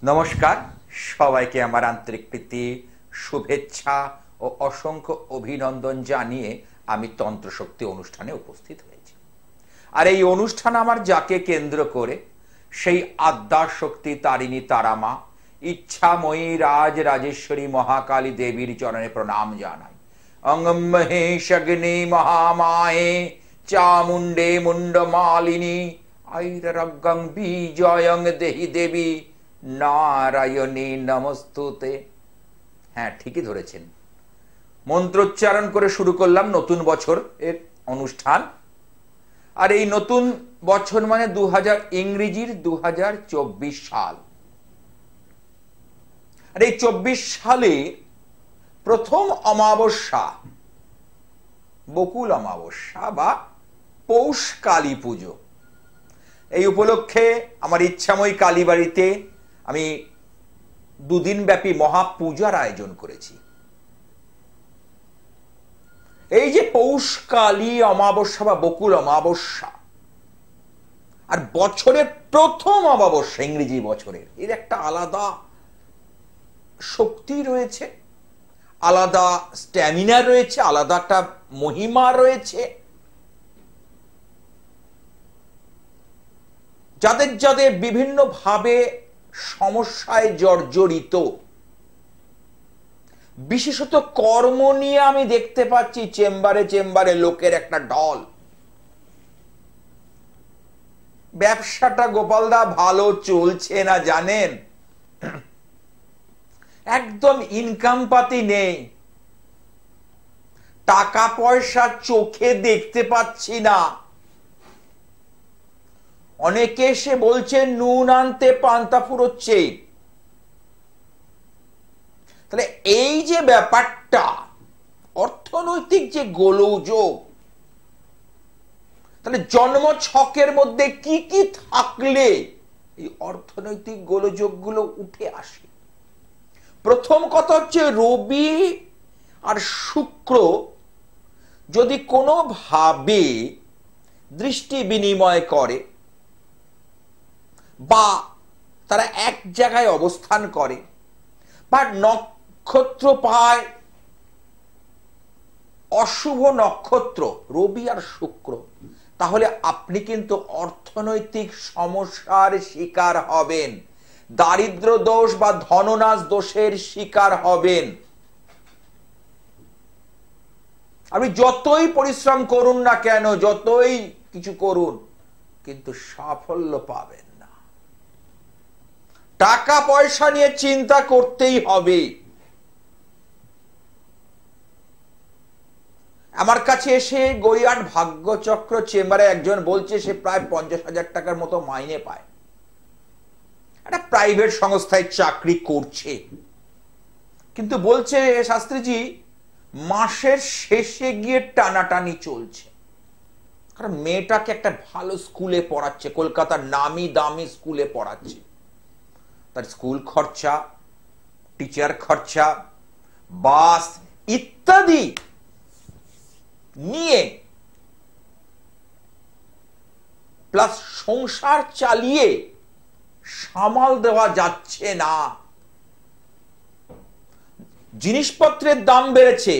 নমস্কার, সবাইকে আমার আন্তরিক প্রীতি, শুভেচ্ছা ও অসংখ্য অভিনন্দন জানিয়ে আমি তন্ত্রশক্তি অনুষ্ঠানে উপস্থিত হয়েছি। আর এই অনুষ্ঠান আমার যাকে কেন্দ্র করে, সেই আদ্যাশক্তি তারিণী তারামা ইচ্ছাময়ী রাজরাজেশ্বরী মহাকালী দেবীর চরণে প্রণাম জানাই। অঙ্গম মহেশগ্নি মহামায়ে চামুণ্ডে মুন্ডমালিনী আইরগং বিজয়ং দেহি দেবী নারায়ণী নমস্তুতে। হ্যাঁ, ঠিকই ধরেছেন, মন্ত্রোচ্চারণ করে শুরু করলাম নতুন বছর এর অনুষ্ঠান। আর এই নতুন বছর মানে ইংরেজির 2024 সাল। আর এই 24 সালে প্রথম অমাবস্যা, বকুল অমাবস্যা বা পৌষ কালী পুজো। এই উপলক্ষে আমার ইচ্ছাময়ী কালীবাড়িতে আমি দুদিন ব্যাপী মহাপূজার আয়োজন করেছি। এই যে পৌষ কালী অমাবস্যা বা বকুল অমাবস্যা আর বছরের প্রথম অমাবস্যা, ইংরেজি বছরের, এর একটা আলাদা শক্তি রয়েছে, আলাদা স্ট্যামিনা রয়েছে, আলাদা একটা মহিমা রয়েছে। যাদের যাদের বিভিন্ন ভাবে সমস্যায় জর্জরিত, বিশেষত কর্ম নিয়ে আমি দেখতে পাচ্ছি চেম্বারে চেম্বারে লোকের একটা ঢল। ব্যবসাটা গোপালদা ভালো চলছে না জানেন, একদম ইনকাম পাতি নেই, টাকা পয়সা চোখে দেখতে পাচ্ছি না। অনেকে এসে বলছে নুন আনতে পান্তা ফুরোচ্ছে। তাহলে এই যে ব্যাপারটা, অর্থনৈতিক যে গোলযোগ, তাহলে জন্ম ছকের মধ্যে কি কি থাকলে এই অর্থনৈতিক গোলযোগগুলো উঠে আসে? প্রথম কথা হচ্ছে, রবি আর শুক্র যদি কোনোভাবে দৃষ্টি বিনিময় করে বা তারা এক জায়গায় অবস্থান করে বা নক্ষত্র পায় অশুভ নক্ষত্র রবি আর শুক্র, তাহলে আপনি কিন্তু অর্থনৈতিক সমস্যার শিকার হবেন, দারিদ্র দোষ বা ধননাশ দোষের শিকার হবেন। আপনি যতই পরিশ্রম করুন না কেন, যতই কিছু করুন, কিন্তু সাফল্য পাবেন না। টাকা পয়সা নিয়ে চিন্তা করতেই হবে। আমার কাছে এসে গড়িয়াহাট ভাগ্যচক্র চেম্বারে একজন বলছে সে প্রায় 50,000 টাকার মতো মাইনে পায়, একটা প্রাইভেট সংস্থায় চাকরি করছে, কিন্তু বলছে শাস্ত্রীজি মাসের শেষে গিয়ে টানাটানি চলছে। কারণ মেয়েটাকে একটা ভালো স্কুলে পড়াচ্ছে, কলকাতার নামি দামি স্কুলে পড়াচ্ছে, তার স্কুল খরচা, টিচার খরচা, বাস ইত্যাদি নিয়ে প্লাস সংসার চালিয়ে সামাল দেওয়া যাচ্ছে না। জিনিসপত্রের দাম বেড়েছে,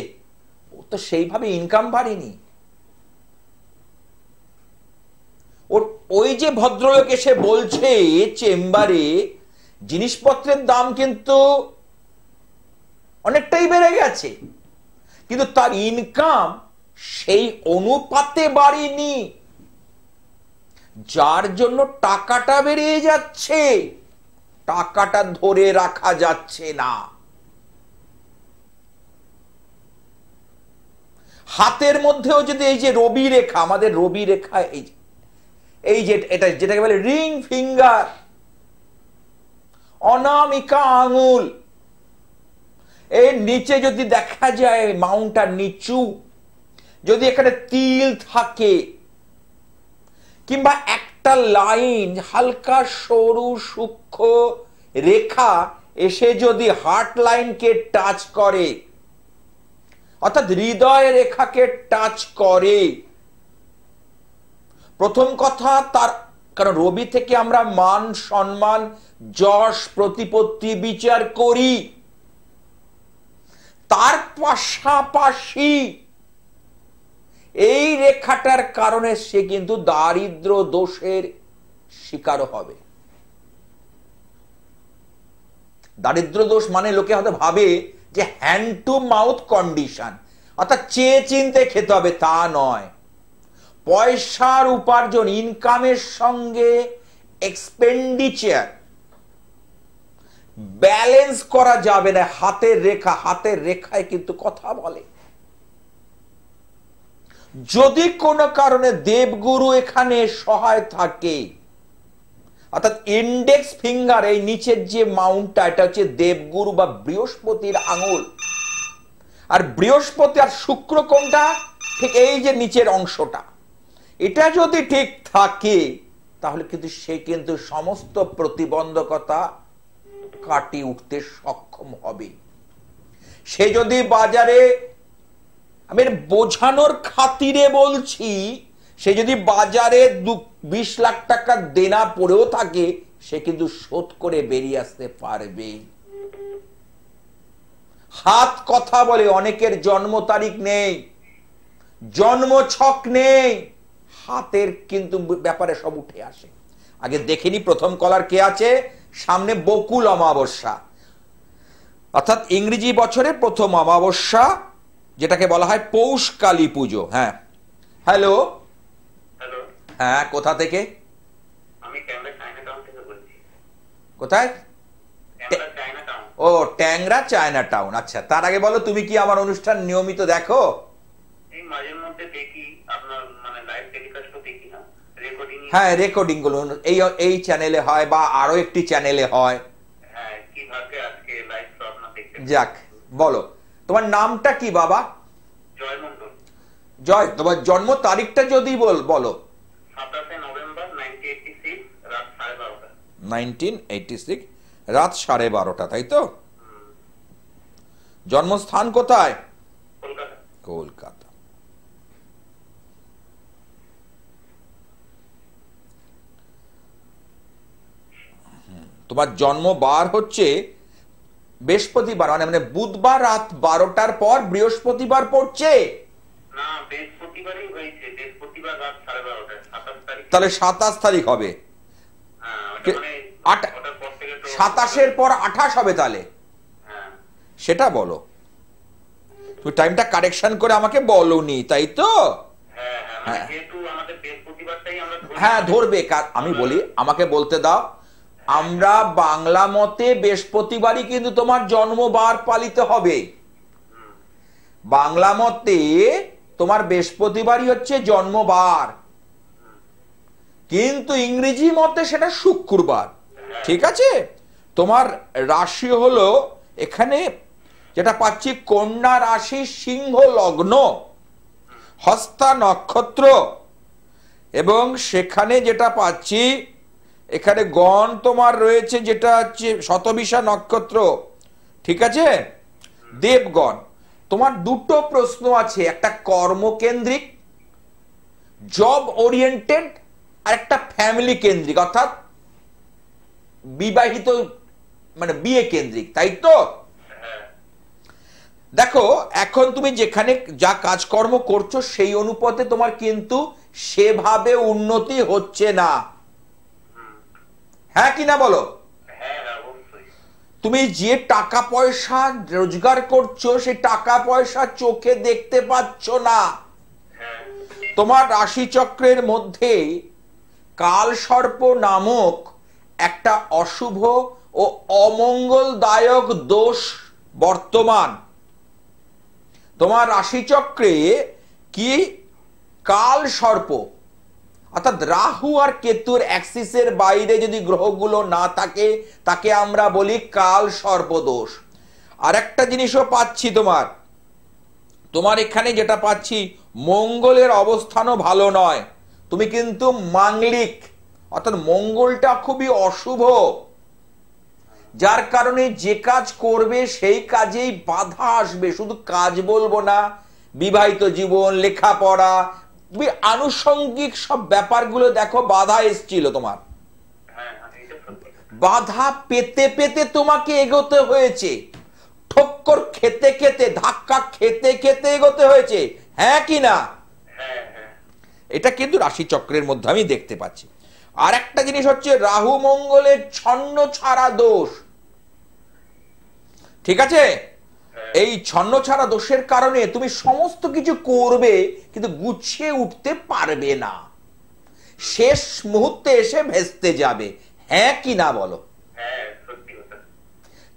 ও তো সেইভাবে ইনকাম বাড়েনি। ওই যে ভদ্রলোক এসে বলছে চেম্বারে জিনিসপত্রের দাম কিন্তু অনেকটাই বেড়ে গেছে, কিন্তু তার ইনকাম সেই অনুপাতে বাড়েনি, যার জন্য টাকাটা বেড়ে যাচ্ছে, টাকাটা ধরে রাখা যাচ্ছে না। হাতের মধ্যেও যদি এই যে রবি রেখা, আমাদের রবি রেখা, এই যে এটা যেটাকে বলে রিং ফিঙ্গার, অনামিকা আঙুল, এর নিচে যদি দেখা যায় মাউন্টটা নিচু, যদি এখানে তিল থাকে কিংবা একটা লাইন হালকা সরু সূক্ষ্ম রেখা এসে যদি হার্ট লাইনকে টাচ করে, অর্থাৎ হৃদয় রেখাকে টাচ করে, প্রথম কথা তার কারণ রবি থেকে আমরা মান সম্মান যশ প্রতিপত্তি বিচার করি, তার পাশাপাশি এই রেখাটার কারণে সে কিন্তু দারিদ্র দোষের শিকার হবে। দারিদ্র দোষ মানে লোকে হয়তো ভাবে যে হ্যান্ড টু মাউথ কন্ডিশন, অর্থাৎ চেয়ে চিনতে খেতে হবে, তা নয়। পয়সার উপার্জন, ইনকামের সঙ্গে এক্সপেন্ডিচার ব্যালেন্স করা যাবে না। হাতের রেখা, হাতের রেখায় কিন্তু কথা বলে। যদি কোনো কারণে দেবগুরু এখানে সহায় থাকে, অর্থাৎ ইন্ডেক্স ফিঙ্গার, এই নিচের যে মাউন্টটা, এটা হচ্ছে দেবগুরু বা বৃহস্পতির আঙুল। আর বৃহস্পতি আর শুক্র কোনটা? ঠিক এই যে নিচের অংশটা, এটা যদি ঠিক থাকে তাহলে কিন্তু সে কিন্তু সমস্ত প্রতিবন্ধকতা কাটিয়ে উঠতে সক্ষম হবে। সে যদি বাজারে, আমি বোঝানোর খাতিরে বলছি, সে যদি বাজারে 20 লাখ টাকা দেনা পড়েও থাকে, সে কিন্তু শোধ করে বেরিয়ে আসতে পারবে। হাত কথা বলে। অনেকের জন্ম তারিখ নেই, জন্ম ছক নেই, হাতের কিন্তু ব্যাপারে সব উঠে আসে। আগে দেখিনি প্রথম কলার কে আছে সামনে। বকুল অমাবস্যা, অর্থাৎ ইংরেজি বছরের প্রথম অমাবস্যা, যেটাকে বলা হয় পৌষ কালী পুজো। হ্যাঁ, হ্যালো। হ্যালো, হ্যাঁ, কোথা থেকে? আমি ট্যাংরা চায়না টাউন থেকে বলছি। কোথায়? ট্যাংরা চায়না টাউন। ও, ট্যাংরা চায়না টাউন। আচ্ছা, তার আগে বলো, তুমি কি আমার অনুষ্ঠান নিয়মিত দেখো? এই মাঝে মধ্যে দেখি, আপনার মানে লাইভ টেলিকাস্টও দেখি না, রেকর্ডিং। হ্যাঁ, রেকর্ডিং গুলো এই চ্যানেলে হয় বা আরো একটি চ্যানেলে হয়। হ্যাঁ, কি ভাগ্যে আজকে লাইভ তো আপনার দেখতে। যাক, বলো তোমার নামটা কি বাবা? জয় মন্ডল। জয়, তোমার জন্ম তারিখটা যদি বলো। 27 নভেম্বর 1986, রাত 12:30। 1986 রাত 12:30, তাই তো? জন্মস্থান কোথায়? কলকাতা। কলকাতা। তোমার জন্মবার হচ্ছে বৃহস্পতিবার, মানে বুধবার রাত 12টার পর বৃহস্পতিবার পড়ছে। না, বৃহস্পতিবারই হয়েছে, বৃহস্পতিবার রাত 12:30, 27 তারিখ। তাহলে 27 তারিখ হবে। হ্যাঁ, ওটা মানে ওটার পর থেকে তো 27-এর পর 28 হবে তাহলে। হ্যাঁ, সেটা বলো। তুমি টাইমটা কারেকশন করে আমাকে বলোনি, তাই তো? হ্যাঁ, হ্যাঁ, মানে যেহেতু আমাদের বৃহস্পতিবারটাই আমরা ধরি। হ্যাঁ, ধরবে। আমি বলি, আমাকে বলতে দাও। আমরা বাংলা মতে বৃহস্পতিবারই কিন্তু তোমার জন্মবার পালিত হবে। বাংলা মতে তোমার বৃহস্পতিবারই হচ্ছে জন্মবার, কিন্তু ইংরেজি মতে সেটা শুক্রবার। ঠিক আছে? তোমার রাশি হলো এখানে যেটা পাচ্ছি কন্যা রাশি, সিংহ লগ্ন, হস্তা নক্ষত্র, এবং সেখানে যেটা পাচ্ছি এখানে গণ তোমার রয়েছে যেটা হচ্ছে শতবিশা নক্ষত্র। ঠিক আছে? দেবগণ। তোমার দুটো প্রশ্ন আছে, একটা কর্মকেন্দ্রিক জব ওরিয়েন্টেড, আর একটা ফ্যামিলি কেন্দ্রিক, অর্থাৎ বিবাহিত মানে বিয়ে কেন্দ্রিক, তাই তো? দেখো, এখন তুমি যেখানে যা কাজকর্ম করছো সেই অনুপাতে তোমার কিন্তু সেভাবে উন্নতি হচ্ছে না। হ্যাঁ কি না বলো? তুমি যে টাকা পয়সা রোজগার করছো সেই টাকা পয়সা চোখে দেখতে পাচ্ছ না। তোমার রাশিচক্রের মধ্যে কালসর্প নামক একটা অশুভ ও অমঙ্গলদায়ক দোষ বর্তমান। তোমার রাশিচক্রে কি কালসর্প, অর্থাৎ রাহু আর কেতুর অ্যাক্সিসের বাইরে যদি গ্রহগুলো না থাকে তাকে আমরা বলি কালসর্প দোষ। আর একটা জিনিসও পাচ্ছি তোমার এখানে যেটা পাচ্ছি, মঙ্গলের অবস্থানও ভালো নয়। তুমি কিন্তু মাঙ্গলিক, অর্থাৎ মঙ্গলটা খুবই অশুভ, যার কারণে যে কাজ করবে সেই কাজেই বাধা আসবে। শুধু কাজ বলবো না, বিবাহিত জীবন, লেখাপড়া, তুমি আনুষঙ্গিক সব ব্যাপারগুলো দেখো, বাধা এসছিল তোমার, হ্যাঁ এটা সত্যি। বাধা পেতে পেতে তোমাকে এগোতে হয়েছে, ঠক্কর খেতে খেতে, ধাক্কা খেতে খেতে এগোতে হয়েছে, হ্যাঁ কি না? হ্যাঁ হ্যাঁ এটা কিন্তু রাশি চক্রের মধ্যে আমি দেখতে পাচ্ছি। আর একটা জিনিস হচ্ছে রাহু মঙ্গলের ছন্ন ছাড়া দোষ, ঠিক আছে? এই ছন্ন ছাড়া দোষের কারণে তুমি সমস্ত কিছু করবে কিন্তু গুছিয়ে উঠতে পারবে না, শেষ মুহূর্তে এসে ভেস্তে যাবে, হ্যাঁ কি না বলো? হ্যাঁ সত্যি কথা।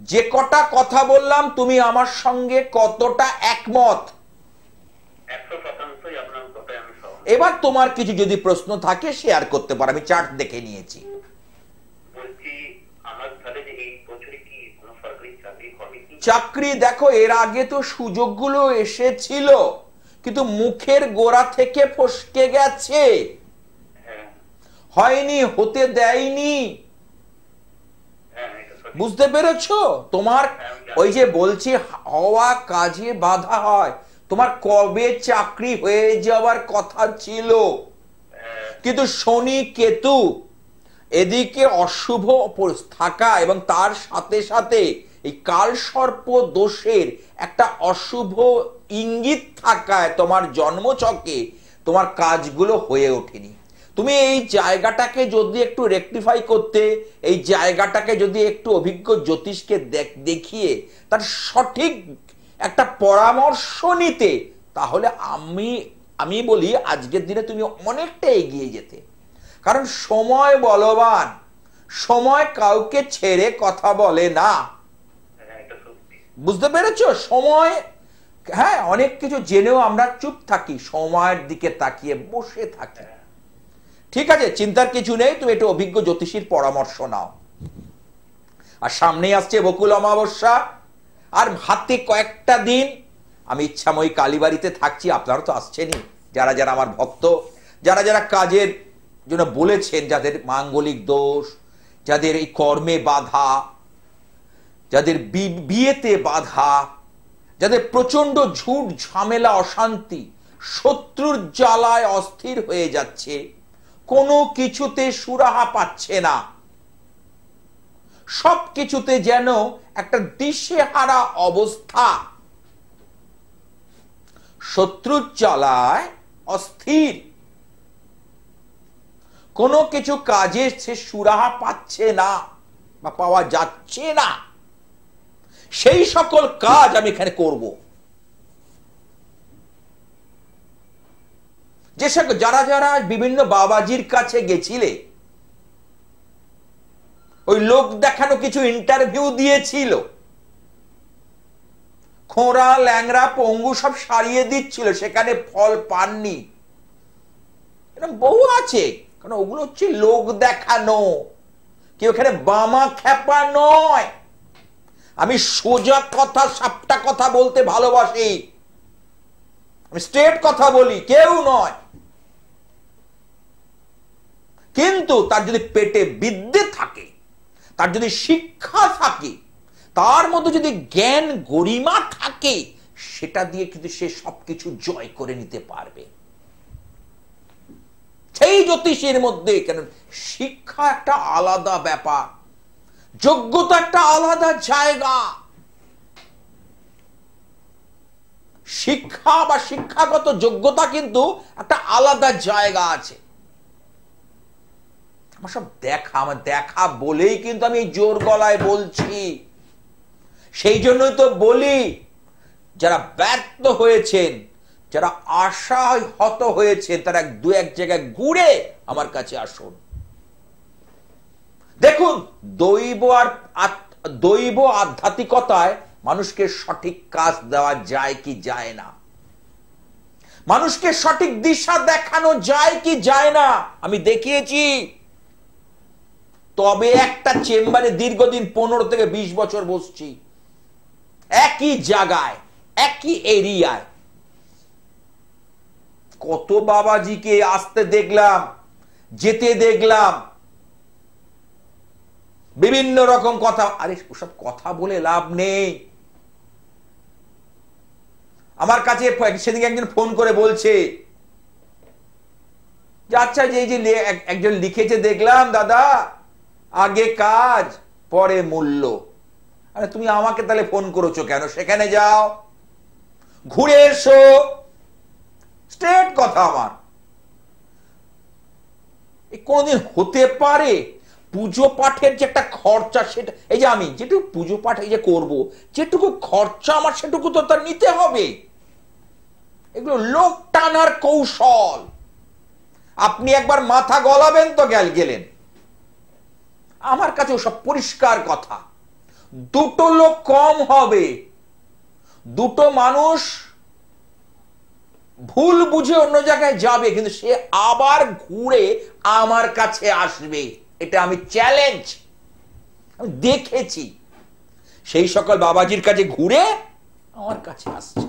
যে কটা কথা বললাম তুমি আমার সঙ্গে কতটা একমত? 100% আপনার কথায় আমি সহমত। এবার তোমার কিছু যদি প্রশ্ন থাকে শেয়ার করতে পারো, আমি চার্ট দেখে নিয়েছি। বলছি আমার তাহলে যে এই বছরে কি কোনো সরকারি চাকরি হবে কি? চাকরি দেখো, এর আগে তো সুযোগগুলো এসেছিল কিন্তু মুখের গোড়া থেকে ফসকে গেছে, হ্যাঁ হয়নি, হতে দেয়নি, হ্যাঁ এটা সত্যি। বুঝতে পেরেছো? তোমার ওই যে বলছি হওয়া কাজে বাধা হয়, তোমার কবে চাকরি হয়ে যাওয়ার কথা ছিল, হ্যাঁ কিন্তু শনি কেতু এদিকে অশুভ থাকা এবং তার সাথে সাথে এই কালসর্প দোষের একটা অশুভ ইঙ্গিত থাকায় তোমার জন্মছকে তোমার কাজগুলো হয়ে ওঠেনি। তুমি এই জায়গাটাকে যদি একটু রেকটিফাই করতে, এই জায়গাটাকে যদি একটু অভিজ্ঞ জ্যোতিষকে দেখিয়ে তার সঠিক একটা পরামর্শ নিতে, তাহলে আমি বলি আজকের দিনে তুমি অনেকটা এগিয়ে যেতে। কারণ সময় বলবান, সময় কাউকে ছেড়ে কথা বলে না, হ্যাঁ এটা সত্যি। বুঝতে পেরেছো? সময়, হ্যাঁ, অনেক কিছু জেনেও আমরা চুপ থাকি, সময়ের দিকে তাকিয়ে বসে থাকি। ঠিক আছে, চিন্তার কিছু নেই, তুমি একটু অভিজ্ঞ জ্যোতিষীর পরামর্শ নাও। আর সামনেই আসছে বকুল অমাবস্যা, আর হাতে কয়েকটা দিন আমি ইচ্ছাময়ী কালীবাড়িতে থাকছি, আপনারা তো আসছেনই, যারা যারা আমার ভক্ত, যারা যারা কাজের জন্য বলেছেন, যাদের মাঙ্গলিক দোষ, যাদের এই কর্মে বাধা, যাদের বিয়েতে বাধা, যাদের প্রচন্ড ঝুট ঝামেলা অশান্তি, শত্রুর জ্বালায় অস্থির হয়ে যাচ্ছে, কোনো কিছুতে সুরাহা পাচ্ছে না, সব কিছুতে যেন একটা দিশেহারা অবস্থা, শত্রুর জ্বালায় অস্থির, কোনো কিছু কাজে সে সুরাহা পাচ্ছে না বা পাওয়া যাচ্ছে না, সেই সকল কাজ আমি এখানে করব। যে যারা যারা বিভিন্ন বাবাজির কাছে গেছিলে, ওই লোক দেখানো কিছু ইন্টারভিউ দিয়েছিল, খোঁড়া ল্যাংড়া পঙ্গু সব সারিয়ে দিচ্ছিল, সেখানে ফল পাননি, এরকম বহু আছে। কারণ ওগুলো হচ্ছে লোক দেখানো, কেউ এখানে বামা খেপা নয়। আমি সোজা কথা, সাপটা কথা বলতে ভালোবাসি, আমি স্ট্রেট কথা বলি, কেউ নয়। কিন্তু তার যদি পেটে বিদ্যে থাকে, তার যদি শিক্ষা থাকে, তার মধ্যে যদি জ্ঞান গরিমা থাকে, সেটা দিয়ে কিন্তু সে সবকিছু জয় করে নিতে পারবে। সেই জ্যোতিষের মধ্যে কেন শিক্ষা একটা আলাদা ব্যাপার, যোগ্যতা একটা আলাদা জায়গা, শিক্ষা বা শিক্ষাগত যোগ্যতা কিন্তু একটা আলাদা জায়গা আছে। আমার সব দেখা, আমার দেখা বলেই কিন্তু আমি জোর গলায় বলছি। সেই জন্যই তো বলি, যারা ব্যর্থ হয়েছেন, যারা আশায় হত হয়েছেন, তারা দু এক জায়গায় ঘুরে আমার কাছে আসুন। দেখুন, দৈব আধ্যাত্মিকতায় মানুষকে সঠিক কাজ দেওয়া যায় কি যায় না, মানুষকে সঠিক দিশা দেখানো যায় কি যায় না, আমি দেখিয়েছি। তবে একটা চেম্বারে দীর্ঘদিন 15 থেকে 20 বছর বসছি, একই জায়গায়, একই এরিয়ায়, কত বাবাজিকে আসতে দেখলাম, যেতে দেখলাম, বিভিন্ন রকম কথা। আরে ওসব কথা বলে লাভ নেই। আমার কাছে সেদিকে একজন ফোন করে বলছে, যে আচ্ছা, যে এই যে একজন লিখেছে দেখলাম দাদা, আগে কাজ পরে মূল্য। আরে তুমি আমাকে তাহলে ফোন করেছো কেন? সেখানে যাও, ঘুরে এসো। স্ট্রেট কথা আমার। কোনদিন হতে পারে পুজো পাঠের যে একটা খরচা, সেটা এই যে আমি যেটুকু পুজো পাঠ এই যে করবো, যেটুকু খরচা আমার সেটুকু তো তার নিতে হবে। এগুলো লোক টানার কৌশল। আপনি একবার মাথা গলাবেন তো গেলেন। আমার কাছে সব পরিষ্কার কথা। দুটো লোক কম হবে, দুটো মানুষ ভুল বুঝে অন্য জায়গায় যাবে, কিন্তু সে আবার ঘুরে আমার কাছে আসবে। এটা আমি চ্যালেঞ্জ, আমি দেখেছি। সেই সকল বাবাজির কাছে ঘুরে আমার কাছে আসছে।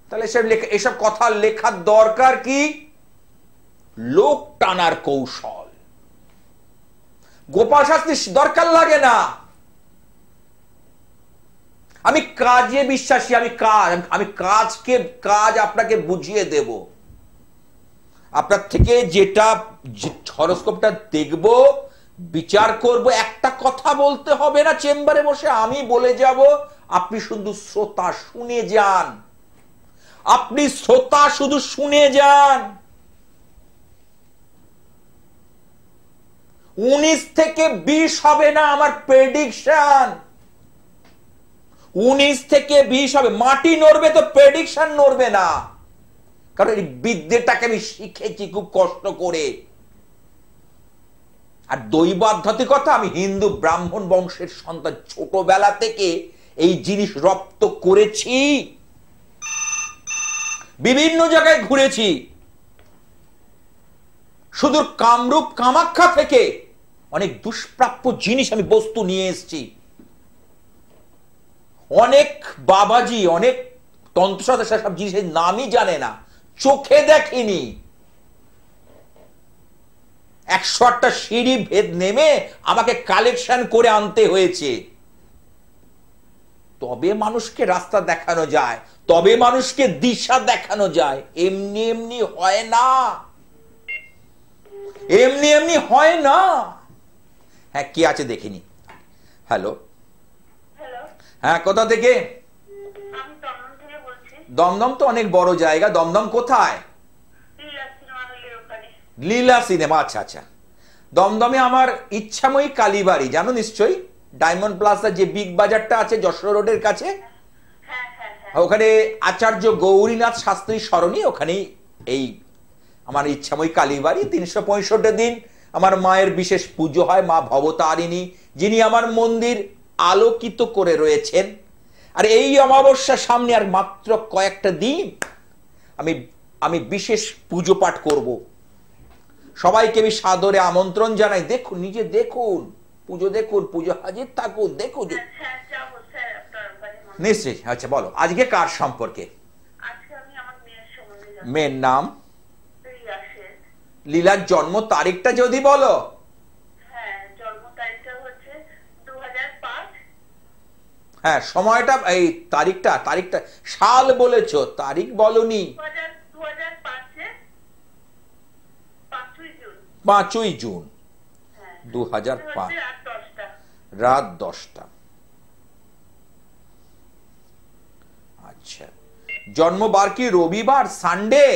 তাহলে এসব কথা লেখার দরকার কি? লোক টানার কৌশল। গোপাল শাস্ত্রী দরকার লাগে না। আমি কাজে বিশ্বাসী। আমি কাজ আপনাকে বুঝিয়ে দেব। আপনার থেকে যেটা হরোস্কোপটা দেখব, বিচার করব, একটা কথা বলতে হবে না চেম্বারে বসে, আমি বলে যাব, আপনি শুধু শ্রোতা শুনে যান। আপনি শ্রোতা শুধু শুনে যান। 19 থেকে 20 হবে না আমার প্রেডিকশন। 19 থেকে 20 হবে। মাটি নড়বে তো প্রেডিকশন নড়বে না। কারণ এই বিদ্যেটাকে আমি শিখেছি খুব কষ্ট করে। আর দৈব আধ্যাত্মিকতা, আমি হিন্দু ব্রাহ্মণ বংশের সন্তান, ছোটবেলা থেকে এই জিনিস রপ্ত করেছি। বিভিন্ন জায়গায় ঘুরেছি। সুদূর কামরূপ কামাখ্যা থেকে অনেক দুষ্প্রাপ্য জিনিস আমি বস্তু নিয়ে এসেছি। অনেক বাবাজি, অনেক তন্ত্রসাধক সব জিনিসের নামই জানে না, চোখে দেখেনি। 108টা সিঁড়ি ভেদ নেমে আমাকে কালেকশন করে আনতে হয়েছে। তবে মানুষকে রাস্তা দেখানো যায়, তবে মানুষকে দিশা দেখানো যায়। এমনি এমনি হয় না, এমনি এমনি হয় না। হ্যাঁ, কি আছে দেখিনি। হ্যালো, হ্যাঁ, কোথা থেকে? দমদম তো অনেক বড় জায়গা। দমদম কোথায়? লীলা সিনেমা। আচ্ছা আচ্ছা। দমদমে আমার ইচ্ছাময়ী কালীবাড়ি জানো নিশ্চয়ই। ডায়মন্ড প্লাজা যে বিগ বাজারটা আছে যশোর রোডের কাছে, ওখানে আচার্য গৌরীনাথ শাস্ত্রী সরণি, ওখানেই এই আমার ইচ্ছাময়ী কালীবাড়ি। 365 দিন আমার মায়ের বিশেষ পুজো হয়, মা ভবতারিণী, যিনি আমার মন্দির আলোকিত করে রয়েছেন। আর এই অমাবস্যা সামনে আর মাত্র কয়েকটা দিন আমি বিশেষ পুজো পাঠ করব। সবাইকে আমি সাদরে আমন্ত্রণ জানাই। দেখুন, নিজে দেখুন, পুজো দেখুন, পুজো হাজির থাকুন, দেখুন। নিশ্চয়ই। আচ্ছা বলো, আজকে কার সম্পর্কে? মেয়ের নাম? লীলার জন্ম তারিখটা যদি বলো। হ্যাঁ, সময়টা, এই তারিখটা সাল বলেছো, তারিখ বলনি। 5ই জুন 2005, রাত 10টা। আচ্ছা, জন্মবার কি রবিবার, সানডে?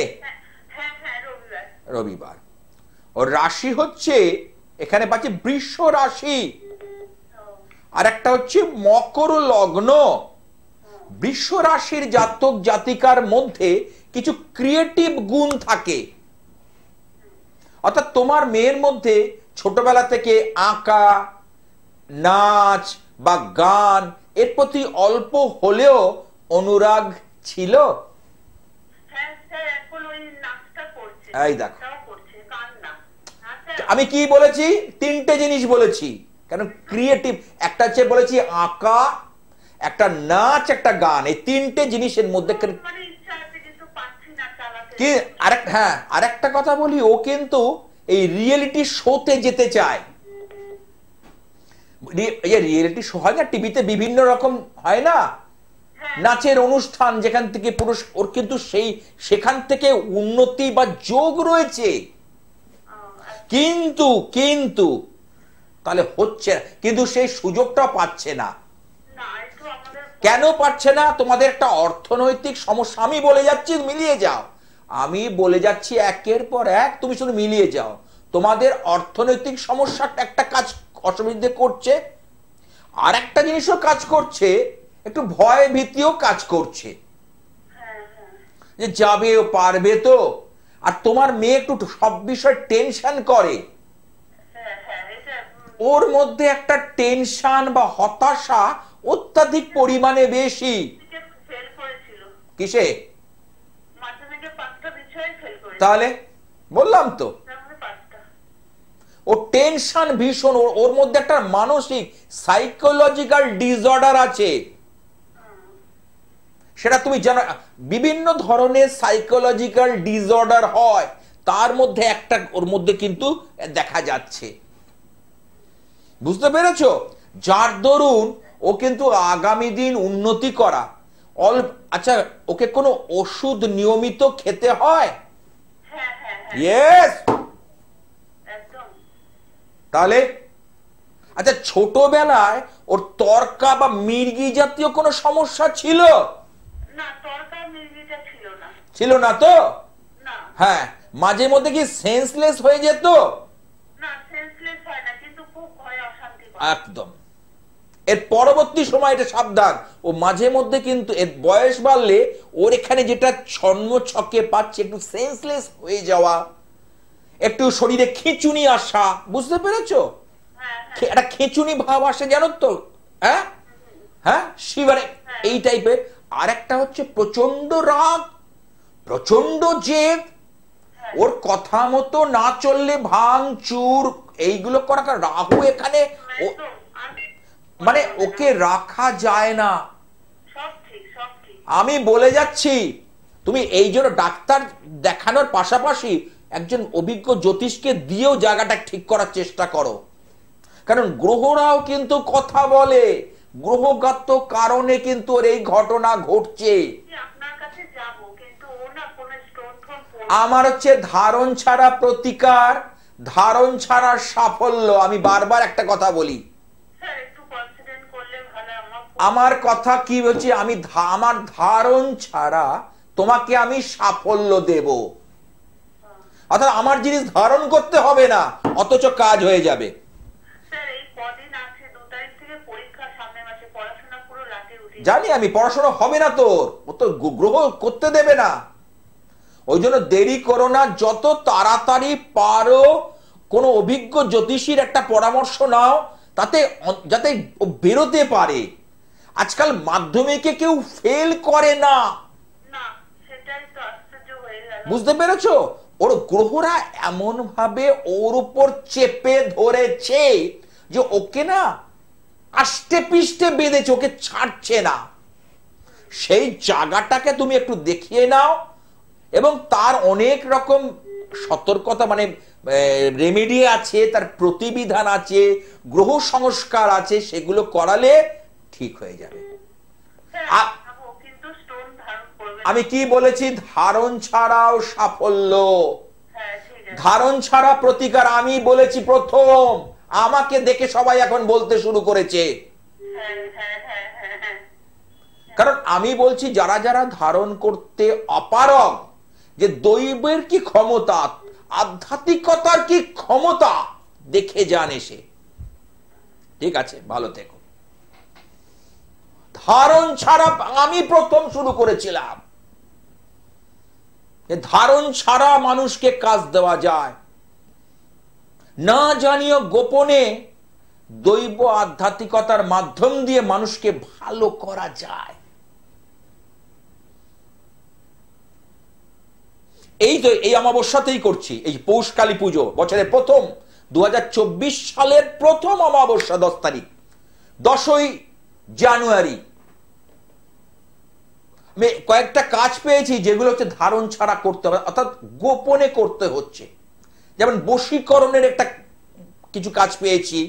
রবিবার। ওর রাশি হচ্ছে, এখানে পাচ্ছি বৃষ রাশি, আর একটা হচ্ছে মকর লগ্ন। বৃষ রাশির জাতক জাতিকার মধ্যে কিছু ক্রিয়েটিভ গুণ থাকে। অর্থাৎ তোমার মেয়ের মধ্যে ছোটবেলা থেকে আঁকা, নাচ বা গান এর প্রতি অল্প হলেও অনুরাগ ছিল। এই দেখো, আমি কি বলেছি? 3টে জিনিস বলেছি। কেন ক্রিয়েটিভ, একটা হচ্ছে বলেছি আঁকা, একটা নাচ, একটা গান। এই 3টে জিনিসের মধ্যে কি আরেকটা কথা বলি, ও কিন্তু এই রিয়েলিটি শোতে যেতে চায়। এই রিয়েলিটি শো হয় না টিভিতে, বিভিন্ন রকম হয় না, নাচের অনুষ্ঠান যেখান থেকে পুরুষ ওর কিন্তু সেখান থেকে উন্নতি বা যোগ রয়েছে, কিন্তু কিন্তু তাহলে হচ্ছে না, কিন্তু সেই সুযোগটা পাচ্ছে না। কেন পাচ্ছে না? তোমাদের একটা অর্থনৈতিক সমস্যা। আমি বলে যাচ্ছি মিলিয়ে যাও, আমি বলে যাচ্ছি একের পর এক, তুমি শুধু মিলিয়ে যাও। তোমাদের অর্থনৈতিক সমস্যা একটা কাজ অসুবিধে করছে, আর একটা জিনিসও কাজ করছে, একটু ভয় ভীতিও কাজ করছে যে যাবে ও পারবে তো। আর তোমার মেয়ে একটু সব বিষয়ে টেনশন করে, ওর মধ্যে একটা টেনশন বা হতাশা অত্যাধিক পরিমাণে বেশি। কিসে? তাহলে বললাম তো, ও টেনশন ভীষণ, ওর মধ্যে একটা মানসিক সাইকোলজিক্যাল ডিসঅর্ডার আছে। সেটা তুমি জানো, বিভিন্ন ধরনের সাইকোলজিক্যাল ডিসঅর্ডার হয়, তার মধ্যে একটা ওর মধ্যে কিন্তু দেখা যাচ্ছে। বুঝতে পেরেছো? যার দরুন ও কিন্তু আগামী দিন উন্নতি করা আচ্ছা, ওকে কোনো ওষুধ নিয়মিত খেতে হয়? ইয়েস। তাহলে আচ্ছা, ছোটবেলায় ওর তর্কা বা মির্গি জাতীয় কোনো সমস্যা ছিল? ছিল না তো? হ্যাঁ। মাঝে মধ্যে কি সেন্সলেস হয়ে যেত? একদম। এর পরবর্তী সময় এটা সাবধান, ও মাঝে মধ্যে কিন্তু এর বয়স বাড়লে ওর এখানে যেটা ছন্ন ছকে পাচ্ছে, একটু সেন্সলেস হয়ে যাওয়া, একটু শরীরে খিঁচুনি আসা। বুঝতে পেরেছো? একটা খিঁচুনি ভাব আসে, জানো তো? হ্যাঁ হ্যাঁ, শিবারে এই টাইপের। আর একটা হচ্ছে প্রচন্ড রাগ, প্রচন্ড জেদ, ওর কথা মতো না চললে ভাঙচুর এইগুলো করা। রাহু এখানে মানে ওকে রাখা যায় না। আমি বলে যাচ্ছি, তুমি এই জন্য ডাক্তার দেখানোর পাশাপাশি একজন অভিজ্ঞ জ্যোতিষকে দিয়েও জায়গাটা ঠিক করার চেষ্টা করো, কারণ গ্রহরাও কিন্তু কথা বলে, গ্রহগত কারণে কিন্তু ওর এই ঘটনা ঘটছে। আমার হচ্ছে ধারণ ছাড়া প্রতিকার, ধারণ ছাড়া সাফল্য। আমি বারবার একটা কথা বলি, আমার কথা কি হচ্ছে, আমার ধারণ ছাড়া তোমাকে আমি সাফল্য দেব। অর্থাৎ আমার জিনিস ধারণ করতে হবে না, অথচ কাজ হয়ে যাবে। জানি আমি, পড়াশোনা হবে না তোর, ও তো গ্রহ করতে দেবে না। ওই জন্য দেরি করো না, যত তাড়াতাড়ি পারো কোনো অভিজ্ঞ জ্যোতিষীর একটা পরামর্শ নাও, তাতে যাতে ও বেরোতে পারে। আজকাল মাধ্যমিকে কেউ ফেল করে না, বুঝতে পেরেছো? ওর গ্রহরা এমন ভাবে ওর উপর চেপে ধরেছে যে ওকে না আষ্টে পিষ্টে বেঁধেছে, ওকে ছাড়ছে না। সেই জায়গাটাকে তুমি একটু দেখিয়ে নাও, এবং তার অনেক রকম সতর্কতা মানে রেমেডি আছে, তার প্রতিবিধান আছে, গ্রহ সংস্কার আছে, সেগুলো করালে ঠিক হয়ে যাবে। আমি কি বলেছি? ধারণ ছাড়াও সাফল্য, ধারণ ছাড়া প্রতিকার। আমি বলেছি প্রথম, আমাকে দেখে সবাই এখন বলতে শুরু করেছে, কারণ আমি বলছি যারা যারা ধারণ করতে অপারগ, যে দৈবের কি ক্ষমতা, আধ্যাত্মিকতার কি ক্ষমতা, দেখে যান এসে। ঠিক আছে, ভালো থেকো। ধারণ ছাড়া আমি প্রথম শুরু করেছিলাম, ধারণ ছাড়া মানুষকে কাজ দেওয়া যায় না, জানিও গোপনে দৈব আধ্যাত্মিকতার মাধ্যম দিয়ে মানুষকে ভালো করা যায়। এই তো এই অমাবস্যাতেই করছি, এই পৌষ কালী পুজো, বছরের প্রথম 2024 সালের প্রথম অমাবস্যা, 10 তারিখ, 10ই জানুয়ারি। আমি কয়েকটা কাজ পেয়েছি যেগুলো হচ্ছে ধারণ ছাড়া করতে হবে, অর্থাৎ গোপনে করতে হচ্ছে। যেমন বশীকরণের একটা কিছু কাজ পেয়েছি,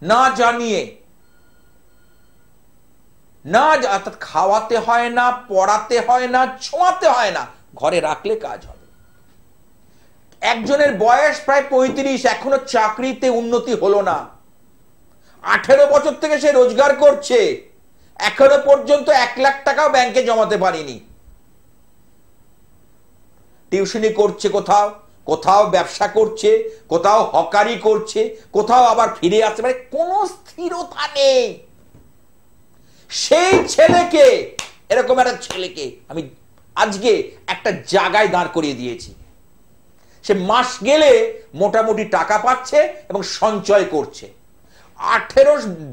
না জানিয়ে না, অর্থাৎ খাওয়াতে হয় না, পড়াতে হয় না, ছোঁয়াতে হয় না, ঘরে রাখলে কাজ হবে। একজনের বয়স প্রায় 35, এখনো চাকরিতে উন্নতি হলো না, 18 বছর থেকে সে রোজগার করছে, এখনো পর্যন্ত 1 লাখ টাকাও ব্যাংকে জমাতে পারিনি। টিউশনি করছে, কোথাও কোথাও ব্যবসা করছে, কোথাও হকারি করছে, কোথাও আবার ফিরে আসছে, মানে কোনো স্থিরতা নেই। সেই ছেলেকে, এরকম একটা ছেলেকে আমি আজকে একটা জায়গায় দাঁড় করিয়ে দিয়েছি। সে মাস গেলে মোটামুটি টাকা পাচ্ছে এবং সঞ্চয় করছে।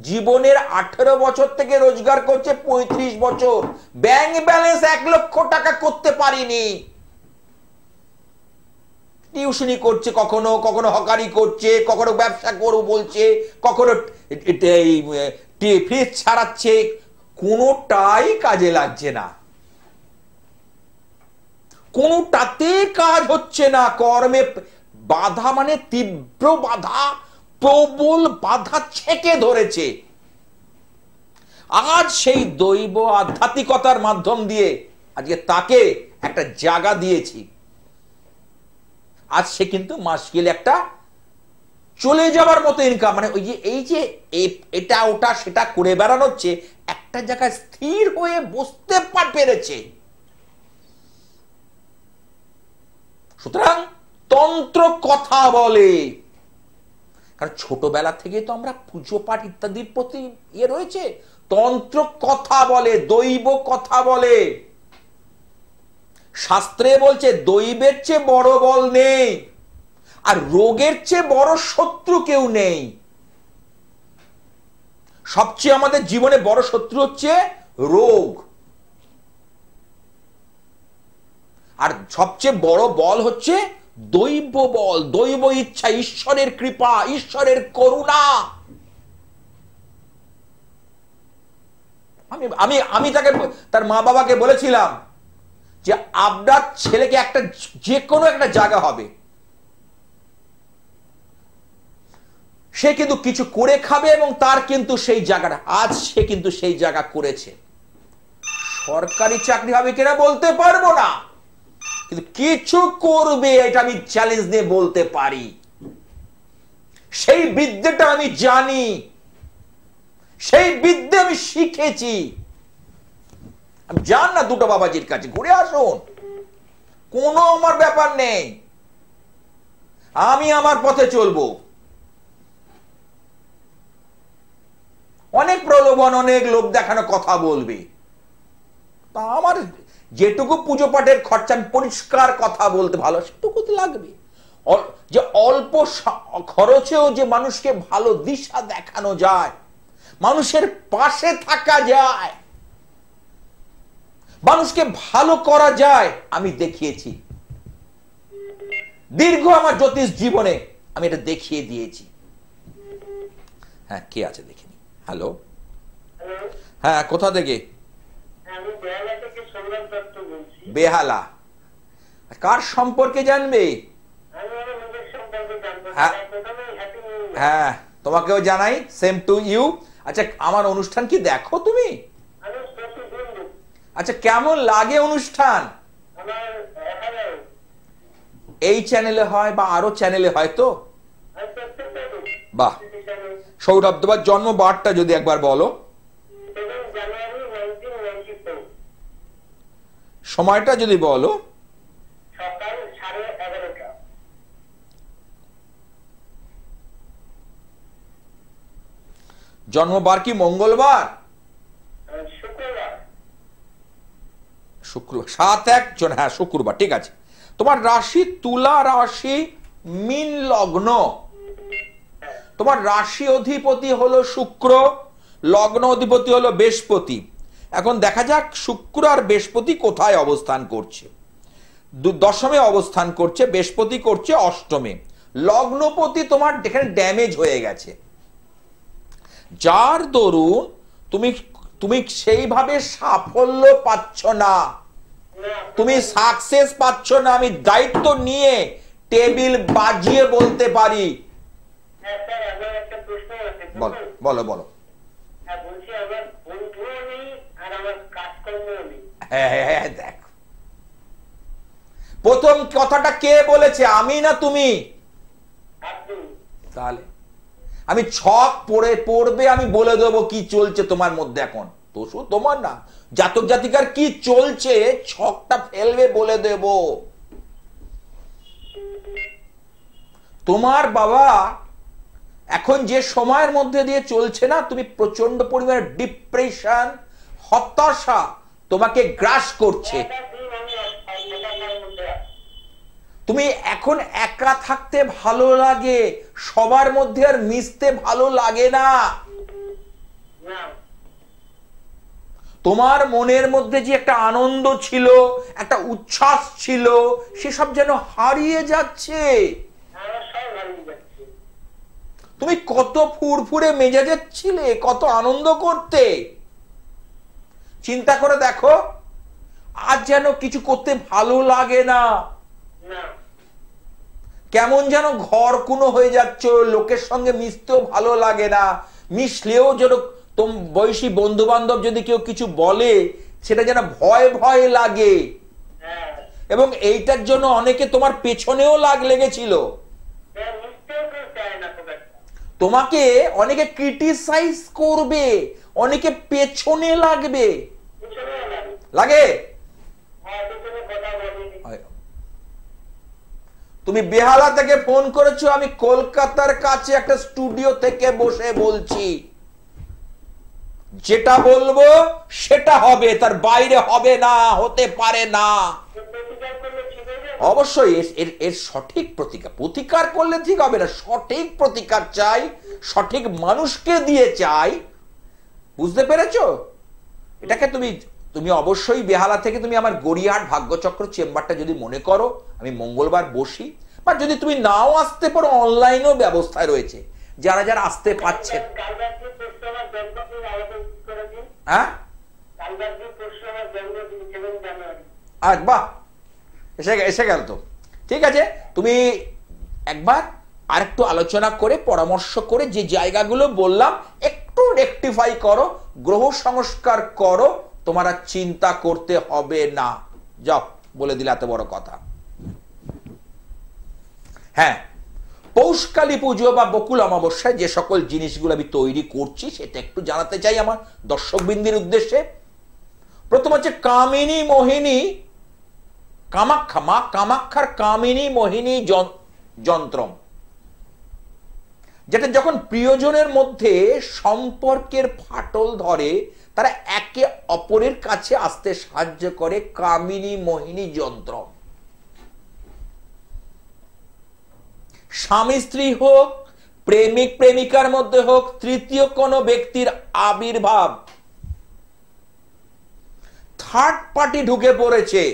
জীবনের 18 বছর থেকে রোজগার করছে 35 বছর, ব্যাংক ব্যালেন্স 1 লক্ষ টাকা করতে পারিনি। টিউশনি করছে, কখনো কখনো হকারি করছে, কখনো ব্যবসা করব বলছে, কখনো ফ্রিজ ছাড়াচ্ছে, কোনোটাই কাজে লাগছে না, কোনোটাতে কাজ হচ্ছে না। কর্মে বাধা, মানে তীব্র বাধা, প্রবল বাধা ছেকে ধরেছে। আজ সেই দৈব আধ্যাত্মিকতার মাধ্যম দিয়ে আজকে তাকে একটা জায়গা দিয়েছি। আজ সে কিন্তু মাস গেলে একটা চলে যাবার মতো ইনকাম, মানে ওই যে এই যে এটা ওটা সেটা করে বেড়ানো হচ্ছে, একটা জায়গায় স্থির হয়ে বসতে পেরেছে। সুতরাং তন্ত্র কথা বলে, কারণ ছোটবেলা থেকে তো আমরা পুজো পাঠ ইত্যাদির প্রতি রয়েছে। তন্ত্র কথা বলে, দৈব কথা বলে। শাস্ত্রে বলছে দৈবের চেয়ে বড় বল নেই, আর রোগের চেয়ে বড় শত্রু কেউ নেই। সবচেয়ে আমাদের জীবনে বড় শত্রু হচ্ছে রোগ, আর সবচেয়ে বড় বল হচ্ছে দৈব বল, দৈব ইচ্ছা, ঈশ্বরের কৃপা, ঈশ্বরের করুণা। আমি তাকে, তার মা বাবাকে বলেছিলাম যে আপনার ছেলেকে একটা যে কোনো একটা জায়গা হবে, সে কিন্তু কিছু করে খাবে এবং তার কিন্তু সেই জায়গাটা, আজ সে কিন্তু সেই জায়গা করেছে। সরকারি চাকরি হবে কিনা বলতে পারবো না, কিন্তু কিছু করবে, এটা আমি চ্যালেঞ্জ দিয়ে বলতে পারি। সেই বিদ্যাটা আমি জানি, সেই বিদ্যা আমি শিখেছি। আমি যান না দুটো বাবাজির কাছে, ঘুরে আসুন, কোনো আমার ব্যাপার নেই, আমি আমার পথে চলবো। অনেক প্রলোভন, অনেক লোভ দেখানো কথা বলবে, তা আমার যেটুকু পুজো পাঠের খরচা, পরিষ্কার কথা বলতে ভালো, সেটুকু তো লাগবে। যে অল্প খরচেও যে মানুষকে ভালো দিশা দেখানো যায়, মানুষের পাশে থাকা যায়, মানুষকে ভালো করা যায়, আমি দেখিয়েছি। দীর্ঘ আমার জ্যোতিষ জীবনে আমি এটা দেখিয়ে দিয়েছি। হ্যাঁ, কে আছে দেখিনি। হ্যালো, হ্যাঁ, কোথা থেকে? বেহালা। কার সম্পর্কে জানবে? হ্যাঁ, তোমাকেও জানাই, সেম টু ইউ। আচ্ছা, আমার অনুষ্ঠান কি দেখো তুমি? আচ্ছা, কেমন লাগে অনুষ্ঠান? এই চ্যানেলে হয় বা আরো চ্যানেলে হয় তো? বাহ, সৌরভ, তোমার জন্ম বারটা যদি একবার বলো, সময়টা যদি বলো। সকাল 11:30। জন্মবার কি মঙ্গলবার? শুক্রবার। 7/1, হ্যাঁ শুক্রবার, ঠিক আছে। তোমার রাশি তুলা রাশি, মীন লগ্ন। তোমার রাশি অধিপতি হলো শুক্র, লগ্ন অধিপতি হলো বৃহস্পতি। এখন দেখা যাক শুক্র আর বৃহস্পতি কোথায় অবস্থান করছে। দশমে অবস্থান করছে, বৃহস্পতি করছে অষ্টমে। লগ্নপতি তোমার এখানে ড্যামেজ হয়ে গেছে, যার দরুন তুমি সেইভাবে সাফল্য পাচ্ছ না, তুমি সাকসেস পাচ্ছ না। আমি দায়িত্ব নিয়ে টেবিল বাজিয়ে বলতে পারি। একটা প্রশ্ন আছে, বলো বলো। বলছি, আমার বন্ধু আমি হ্যাঁ, দেখ, প্রথম কথাটা কে বলেছে, আমি না তুমি? তাহলে আমি ছক পড়বে, আমি বলে দেবো কি চলছে তোমার মধ্যে এখন। তো শুধু তোমার না, জাতক জাতিকার কি চলছে ছকটা ফেলবে, বলে দেব। তোমার বাবা এখন যে সময়ের মধ্যে দিয়ে চলছে না, তুমি প্রচন্ড পরিমাণে ডিপ্রেশন, হতাশা তোমাকে গ্রাস করছে। তুমি এখন একা থাকতে ভালো লাগে, সবার মধ্যে আর মিশতে ভালো লাগে না। তোমার মনের মধ্যে যে একটা আনন্দ ছিল, একটা উচ্ছ্বাস ছিল, সেসব যেন হারিয়ে যাচ্ছে। তুমি কত ফুরফুরে মেজাজে ছিলে, কত আনন্দ করতে। চিন্তা করে দেখো, আজ যেন কিছু করতে ভালো লাগে না, কেমন যেন ঘর কোনো হয়ে যাচ্ছ, লোকের সঙ্গে মিশতেও ভালো লাগে না, মিশলেও যেন বয়সী বন্ধু বান্ধব যদি কেউ কিছু বলে সেটা যেন ভয় ভয় লাগে। এবং এইটার জন্য অনেকে তোমার পেছনেও লেগেছিল, তোমাকে অনেকে ক্রিটিসাইজ করবে, অনেকে পেছনে লাগে। তুমি বেহালা থেকে ফোন করেছো, আমি কলকাতার কাছে একটা স্টুডিও থেকে বসে বলছি, যেটা বলবো সেটা হবে, তার বাইরে হবে না, হতে পারে না। অবশ্যই এর সঠিক প্রতিকার করলে ঠিক হবে না, সঠিক প্রতিকার চাই, সঠিক মানুষকে দিয়ে চাই। বুঝতে পেরেছো? এটাকে তুমি অবশ্যই বেহালা থেকে তুমি আমার গড়িয়াহাট ভাগ্যচক্র চেম্বারটা যদি মনে করো, আমি মঙ্গলবার বসি, বা যদি তুমি নাও আসতে পারো অনলাইনেও ব্যবস্থায় রয়েছে, যারা যারা আসতে পারছেন। হ্যাঁ, বাহ, এসে গেল তো। ঠিক আছে, তুমি একবার আরেকটু আলোচনা করে পরামর্শ করে যে জায়গাগুলো বললাম একটু রেকটিফাই করো, গ্রহ সংস্কার করো, তোমার আর চিন্তা করতে হবে না। যাও, বলে দিলে এত বড় কথা। হ্যাঁ, পৌষকালী পুজো বা বকুল অমাবস্যায় যে সকল জিনিসগুলো আমি তৈরি করছি সেটা একটু জানাতে চাই আমার দর্শকবৃন্দের উদ্দেশ্যে। প্রথম হচ্ছে কামিনী মোহিনী কামাখ্যা, মা কামাখ্যার কামিনী মোহিনী যন্ত্রম, যেটা যখন প্রিয়জনের মধ্যে সম্পর্কের ফাটল ধরে, তারা একে অপরের কাছে আসতে সাহায্য করে। কামিনী মোহিনী যন্ত্র, স্বামী স্ত্রী হোক, প্রেমিক প্রেমিকার মধ্যে হোক, তৃতীয় কোন ব্যক্তির আবির্ভাব, থার্ড পার্টি ঢুকে পড়েছে,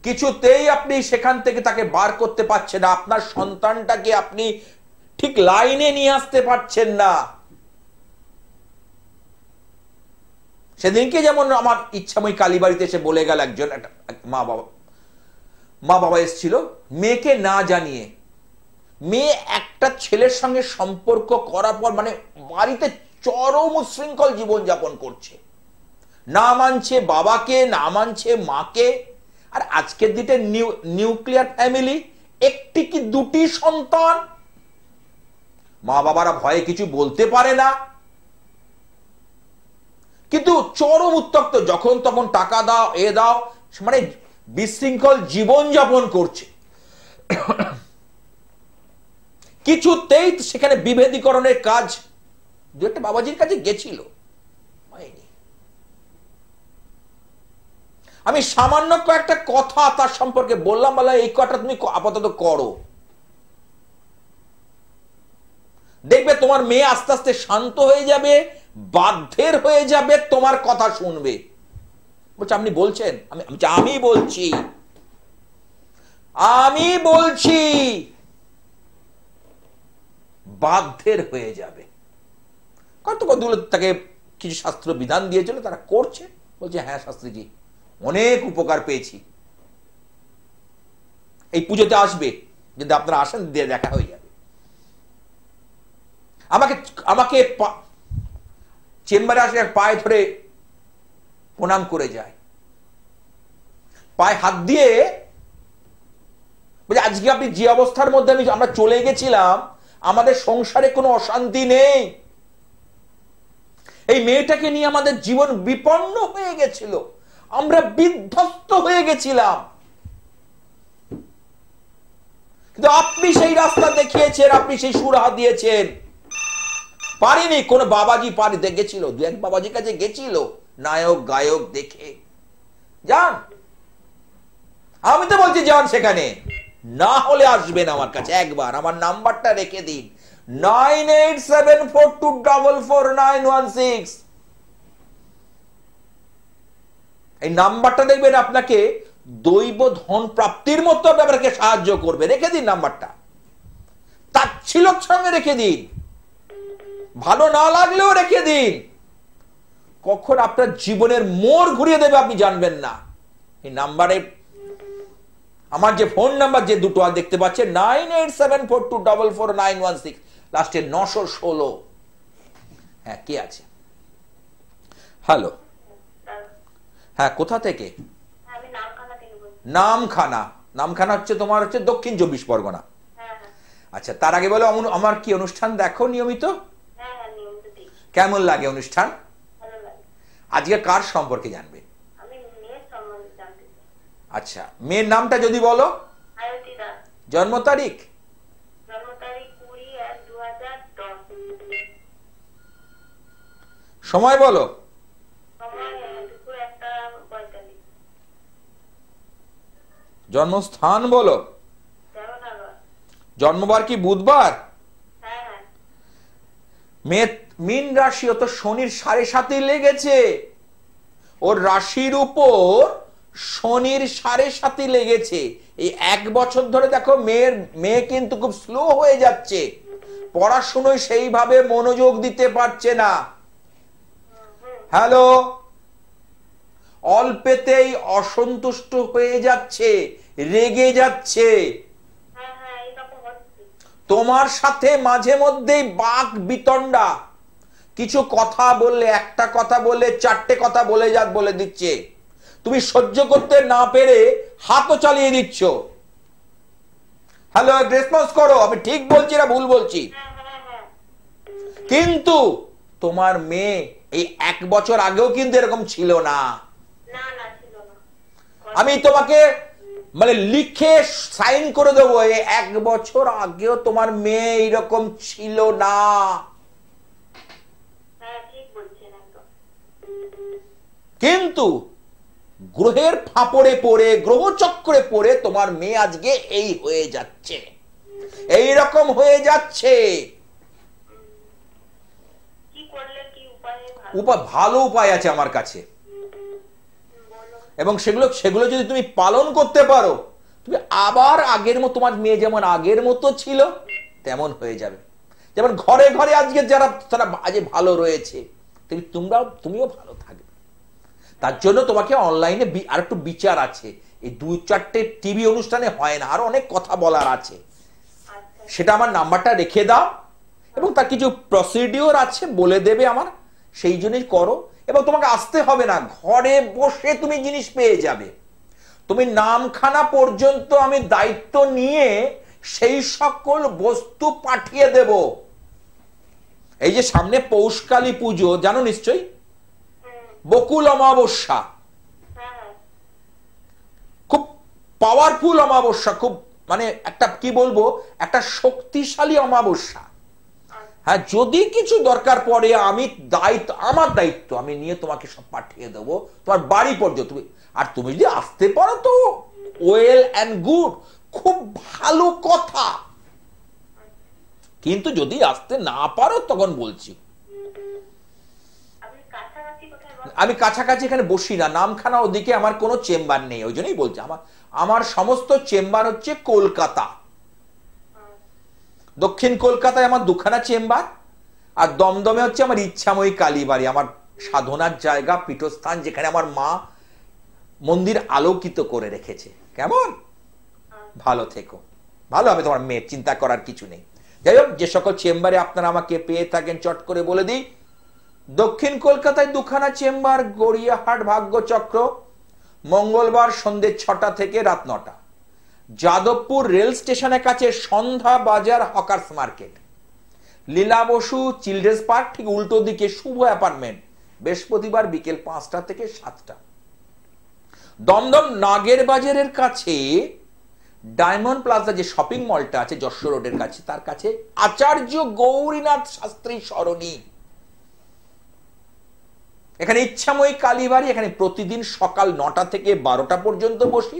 কিছুতেই আপনি সেখান থেকে তাকে বার করতে পারছেন না, আপনার সন্তানটাকে আপনি ঠিক লাইনে নিয়ে আসতে পারছেন না। সেদিনকে যেমন আমার ইচ্ছাময় কালীবাড়িতে এসে বলে গেল একজন, মা বাবা এসেছিল, মেয়েকে না জানিয়ে, মেয়ে একটা ছেলের সঙ্গে সম্পর্ক করার পর মানে বাড়িতে চরম উচ্ছৃঙ্খল জীবনযাপন করছে, না মানছে বাবাকে, না মানছে মাকে। আর আজকের দিনে নিউক্লিয়ার ফ্যামিলি, একটি কি দুটি সন্তান, মা বাবারা ভয়ে কিছু বলতে পারে না, কিন্তু চরম উত্তপ্ত, যখন তখন টাকা দাও, দাও, মানে বিশৃঙ্খল জীবনযাপন করছে। কিছুতেই সেখানে বিভেদীকরণের কাজ, দু একটা বাবাজির কাছে গেছিল, হয়নি। আমি সামান্য কয়েকটা কথা তার সম্পর্কে বললাম, বলে এই কথাটা তুমি আপাতত করো, দেখবে তোমার মেয়ে আস্তে আস্তে শান্ত হয়ে যাবে, বাধ্যের হয়ে যাবে, তোমার কথা শুনবে। বলছে আপনি বলছেন? আমি বলছি বাধ্যের হয়ে যাবে। কতগুলো তাকে কিছু শাস্ত্র বিধান দিয়েছিল, তারা করছে। বলছে হ্যাঁ শাস্ত্রীজি, অনেক উপকার পেয়েছি, এই পুজোতে আসবে, যদি আপনারা আসেন দিয়ে দেখা হয়ে যাবে। আমাকে চেম্বারে আসলে পায়ে ধরে প্রণাম করে যায়, পায়ে হাত দিয়ে বলে আজকে আপনি যে অবস্থার মধ্যে আমরা চলে গেছিলাম, আমাদের সংসারে কোনো অশান্তি নেই, এই মেয়েটাকে নিয়ে আমাদের জীবন বিপন্ন হয়ে গেছিল, আমরা বিধ্বস্ত হয়ে গেছিলাম, কিন্তু আপনি সেই রাস্তা দেখিয়েছেন, আপনি সেই সুরাহা দিয়েছেন। পারিনি, কোন বাবাজি পারি দেখেছিল, দু এক বাবাজির কাছে গেছিল নায়ক গায়ক দেখে। যান, আমি তো বলছি যান সেখানে, না হলে আসবেন আমার কাছে একবার, আমার নাম্বারটা রেখে দিন 9874244916। এই নাম্বারটা দেখবেন আপনাকে দৈব ধন প্রাপ্তির মতো আপনাকে সাহায্য করবে। রেখে দিন নাম্বারটা, তাচ্ছিল্যের সঙ্গে রেখে দিন, ভালো না লাগলেও রেখে দিন, কখন আপনার জীবনের মোড় ঘুরিয়ে দেবে আপনি জানবেন না। এই নাম্বারে আমার যে ফোন নাম্বার যে দুটো আর দেখতে পাচ্ছেন 9874244916, লাস্টে 916। হ্যাঁ, কে আছে? হ্যালো, হ্যাঁ, কোথা থেকে? নামখানা। নামখানা হচ্ছে তোমার হচ্ছে দক্ষিণ 24 পরগনা। আচ্ছা, তার আগে বলো আমার কি অনুষ্ঠান দেখো নিয়মিত? কেমন লাগে অনুষ্ঠান? আজকে কার সম্পর্কে জানবে? আচ্ছা, মেয়ের নামটা যদি বলো। জন্ম তারিখ? সময় বলো। জন্মস্থান বলো। জন্মবার কি বুধবার? মীন রাশি, ও তো শনির 7.5 লেগেছে, ওর রাশির উপর শনির 7.5 লেগেছে। এই 1 বছর ধরে দেখো মেয়ে কিন্তু খুব স্লো হয়ে যাচ্ছে, পড়াশোনায় সেইভাবে মনোযোগ দিতে পারছে না। হ্যালো, অল্পেতেই অসন্তুষ্ট হয়ে যাচ্ছে, রেগে যাচ্ছে, তোমার সাথে মাঝে মধ্যেই বাক বিতণ্ডা, কিছু কথা বললে, একটা কথা বললে 4টে কথা বলে দিচ্ছে, তুমি সহ্য করতে না পেরে হাতও চালিয়ে দিচ্ছ। হ্যালো, রেসপন্স করো, আমি ঠিক বলছি না ভুল বলছি? কিন্তু তোমার মেয়ে এই 1 বছর আগেও কিন্তু এরকম ছিল না। আমি তোমাকে মানে লিখে সাইন করে দেবো, এই 1 বছর আগেও তোমার মেয়ে এইরকম ছিল না। কিন্তু গ্রহের ফাঁপড়ে পড়ে, গ্রহ চক্রে পড়ে তোমার মেয়ে আজকে এই হয়ে যাচ্ছে, এই রকম হয়ে যাচ্ছে। ভালো উপায় আছে আমার কাছে, এবং সেগুলো যদি তুমি পালন করতে পারো, তুমি আবার আগের মতো, তোমার মেয়ে যেমন আগের মতো ছিল তেমন হয়ে যাবে। যেমন ঘরে ঘরে আজকে তারা আজকে ভালো রয়েছে, তুমিও ভালো থাকবে। তার জন্য তোমাকে অনলাইনে আর একটু বিচার আছে, এই 2-4টে টিভি অনুষ্ঠানে হয় না, আর অনেক কথা বলার আছে, সেটা আমার নাম্বারটা রেখে দাও, এবং তার কিছু প্রসিডিওর আছে বলে দেবে আমার, সেই জন্যই করো। এবং তোমাকে আসতে হবে না, ঘরে বসে তুমি জিনিস পেয়ে যাবে। তুমি নামখানা পর্যন্ত আমি দায়িত্ব নিয়ে সেই সকল বস্তু পাঠিয়ে দেব। এই যে সামনে পৌষকালী পুজো জানো নিশ্চয়ই, বকুল অমাবস্যা, খুব পাওয়ারফুল অমাবস্যা, খুব মানে একটা কি বলবো, একটা শক্তিশালী অমাবস্যা। হ্যাঁ, যদি কিছু দরকার পড়ে আমার দায়িত্ব আমি নিয়ে তোমাকে সব পাঠিয়ে দেবো তোমার বাড়ি পর্যন্ত। আর তুমি যদি আসতে পারো তো ওয়েল অ্যান্ড গুড, খুব ভালো কথা, কিন্তু যদি আসতে না পারো তখন বলছি। আমি কাছাকাছি এখানে বসি না, নামখানা ওদিকে আমার কোনো চেম্বার নেই, ওই জন্যই বলছি। আমার সমস্ত চেম্বার হচ্ছে কলকাতা, দক্ষিণ কলকাতায় আমার 2খানা চেম্বার, আর দমদমে হচ্ছে আমার ইচ্ছাময়ী কালীবাড়ি, আমার সাধনার জায়গা, পীঠস্থান, যেখানে আমার মা মন্দির আলোকিত করে রেখেছে। কেমন? ভালো থেকো, ভালো হবে তোমার মেয়ে, চিন্তা করার কিছু নেই। যাই হোক, যে সকল চেম্বারে আপনারা আমাকে পেয়ে থাকেন চট করে বলে দিই, দক্ষিণ কলকাতায় দুখানা চেম্বার, গড়িয়াহাট ভাগ্যচক্র, মঙ্গলবার সন্ধ্যে 6টা থেকে রাত 9টা। যাদবপুর রেল স্টেশনের কাছে সন্ধ্যা বাজার হকার্স মার্কেট। লীলা বসু চিলড্রেন্স পার্ক ঠিক উল্টো দিকে শুভ অ্যাপার্টমেন্ট, বৃহস্পতিবার বিকেল 5টা থেকে 7টা। দমদম নাগের বাজারের কাছে ডায়মন্ড প্লাজা যে শপিং মলটা আছে যশোর রোডের কাছে, তার কাছে আচার্য গৌরীনাথ শাস্ত্রী সরণি, এখানে ইচ্ছাময়ী কালীবাড়ি। এখানে প্রতিদিন সকাল 9টা থেকে 12টা পর্যন্ত বসি,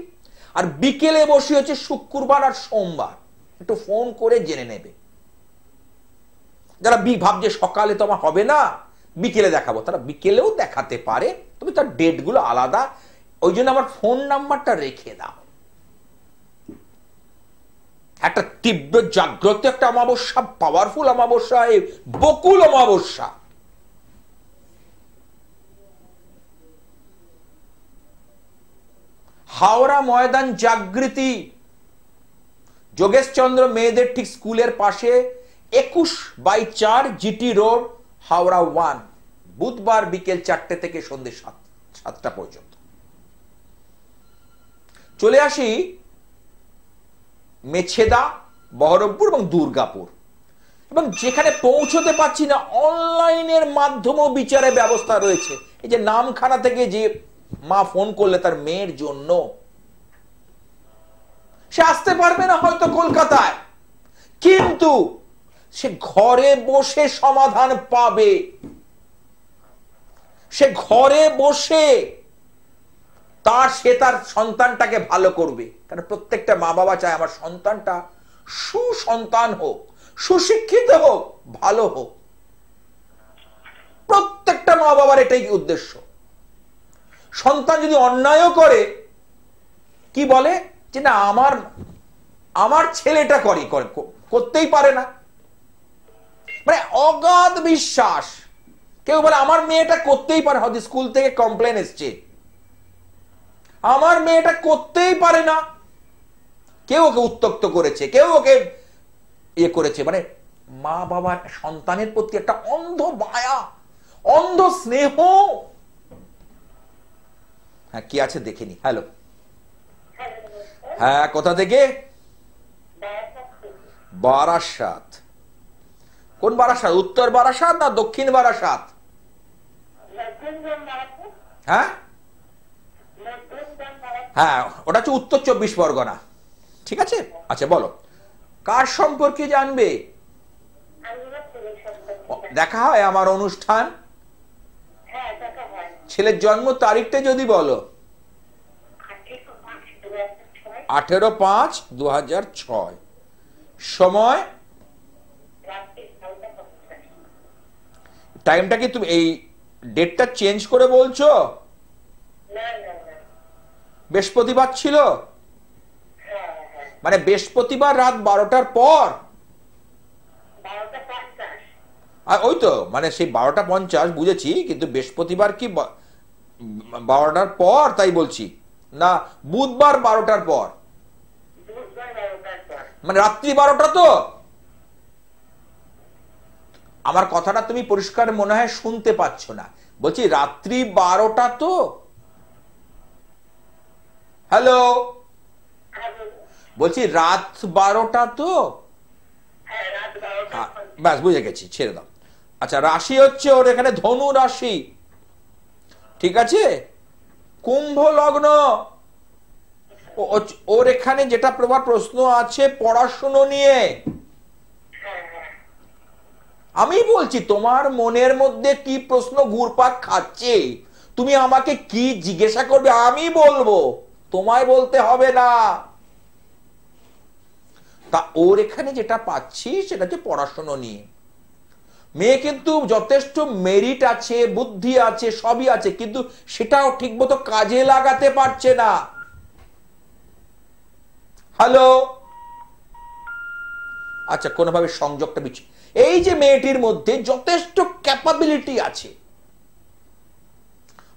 আর বিকেলে বসি হচ্ছে শুক্রবার আর সোমবার। একটু ফোন করে জেনে নেবে। যারা ভাবছে সকালে তো আমার হবে না, বিকেলে দেখাবো, তারা বিকেলেও দেখাতে পারে, তবে তার ডেটগুলো আলাদা। ওই জন্য আমার ফোন নাম্বারটা রেখে দাও। একটা তীব্র জাগ্রত একটা অমাবস্যা, পাওয়ারফুল অমাবস্যা, বকুল অমাবস্যা। হাওড়া ময়দান জাগৃতি, যোগেশচন্দ্র মেয়েদের ঠিক স্কুলের পাশে 21/4 জিটি রোড, হাওড়া 1, বুধবার বিকেল 4টে থেকে সন্ধ্যে 7টা পর্যন্ত। চলে আসি মেছেদা, বহরমপুর এবং দুর্গাপুর। এবং যেখানে পৌঁছতে পারছি না, অনলাইনের মাধ্যমেও বিচারের ব্যবস্থা রয়েছে। এই যে নামখানা থেকে যে মা ফোন করলে তার মেয়ের জন্য, সে আসতে পারবে না হয়তো কলকাতায়, কিন্তু সে ঘরে বসে সমাধান পাবে। সে ঘরে বসে সে তার সন্তানটাকে ভালো করবে। কারণ প্রত্যেকটা মা বাবা চায় আমার সন্তানটা সুসন্তান হোক, সুশিক্ষিত হোক, ভালো হোক। প্রত্যেকটা মা বাবার এটাই উদ্দেশ্য। সন্তান যদি অন্যায়ও করে, কি বলে যে না আমার ছেলেটা করতেই পারে না, মানে অগাধ বিশ্বাস। কেউ বলে আমার মেয়েটা করতেই পারে, হয়তো স্কুল থেকে কমপ্লেন এসছে, আমার মেয়েটা করতেই পারে না, কেউ ওকে উত্ত্যক্ত করেছে, কেউ ওকে ইয়ে করেছে। মানে মা বাবার সন্তানের প্রতি একটা অন্ধ মায়া, অন্ধ স্নেহ। হ্যাঁ, কি আছে দেখিনি। হ্যালো, হ্যাঁ, কোথা থেকে? বারাসাত। কোন বারাসাত? উত্তর বারাসাত না দক্ষিণ বারাসাত? হ্যাঁ হ্যাঁ, ওটা হচ্ছে উত্তর 24 পরগনা। ঠিক আছে, আচ্ছা বলো, কার সম্পর্কে জানবে? দেখা হয় আমার অনুষ্ঠান? ছেলের জন্ম তারিখটা যদি বলো। 18/5/2006। সময়? টাইমটা কি তুমি এই ডেটটা চেঞ্জ করে বলছো? বৃহস্পতিবার ছিল, মানে বৃহস্পতিবার রাত 12টার পর। ওই তো, মানে সেই 12:50 বুঝেছি, কিন্তু বৃহস্পতিবার কি 12টার পর? তাই বলছি না, বুধবার 12টার পর, মানে রাত্রি 12টা। তো আমার কথাটা তুমি পরিষ্কার মনে হয় শুনতে পাচ্ছ না। বলছি রাত্রি 12টা তো। হ্যালো, বলছি রাত 12টা তো। ব্যাস, বুঝে গেছি, ছেড়ে দাও। আচ্ছা, রাশি হচ্ছে ওর এখানে ধনু রাশি, ঠিক আছে, কুম্ভ লগ্ন। ওর এখানে যেটা প্রশ্ন আছে পড়াশুনো নিয়ে। আমি বলছি তোমার মনের মধ্যে কি প্রশ্ন ঘুরপাক খাচ্ছে, তুমি আমাকে কি জিজ্ঞাসা করবে আমি বলবো, তোমায় বলতে হবে না। তা ওর এখানে যেটা পাচ্ছি সেটা হচ্ছে পড়াশুনো নিয়ে। মেয়ে কিন্তু যথেষ্ট মেরিট আছে, বুদ্ধি আছে, সবই আছে, কিন্তু সেটাও ঠিকমতো কাজে লাগাতে পারছে না। হ্যালো, আচ্ছা, কোনোভাবে সংযোগটা বিচ্ছিন্ন। এই যে মেয়েটির মধ্যে যথেষ্ট ক্যাপাবিলিটি আছে,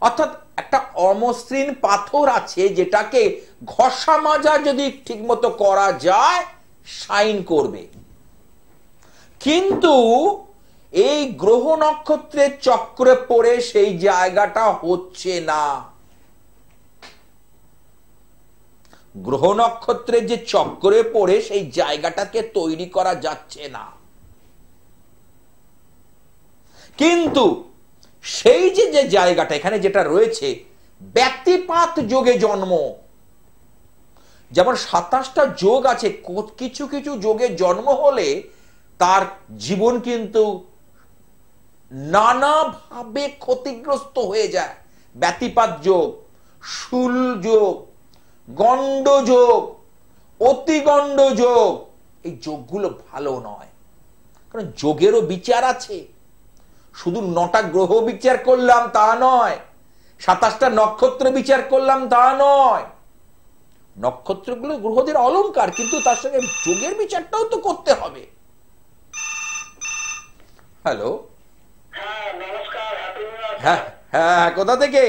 অর্থাৎ একটা অমসৃণ পাথর আছে যেটাকে ঘষা মাজা যদি ঠিকমতো করা যায় শাইন করবে। কিন্তু এই গ্রহ নক্ষত্রের চক্রে পড়ে সেই জায়গাটা হচ্ছে না। গ্রহ নক্ষত্রের যে চক্রে পড়ে সেই জায়গাটাকে তৈরি করা যাচ্ছে না। কিন্তু সেই যে জায়গাটা এখানে যেটা রয়েছে, ব্যতিপাত যোগে জন্ম, যেমন 27টা যোগ আছে, কিছু কিছু যোগে জন্ম হলে তার জীবন কিন্তু নানাভাবে ক্ষতিগ্রস্ত হয়ে যায়। ব্যতিপাত যোগ, শূল যোগ, গণ্ড যোগ, অতিগণ্ড যোগ, এই যোগগুলো ভালো নয়। কারণ যোগেরও বিচার আছে, শুধু 9টা গ্রহ বিচার করলাম তা নয়, 27টা নক্ষত্র বিচার করলাম তা নয়। নক্ষত্রগুলো গ্রহদের অলংকার, কিন্তু তার সঙ্গে যোগের বিচারটাও তো করতে হবে। হ্যালো, নমস্কার। হ্যাঁ হ্যাঁ, কোথা থেকে?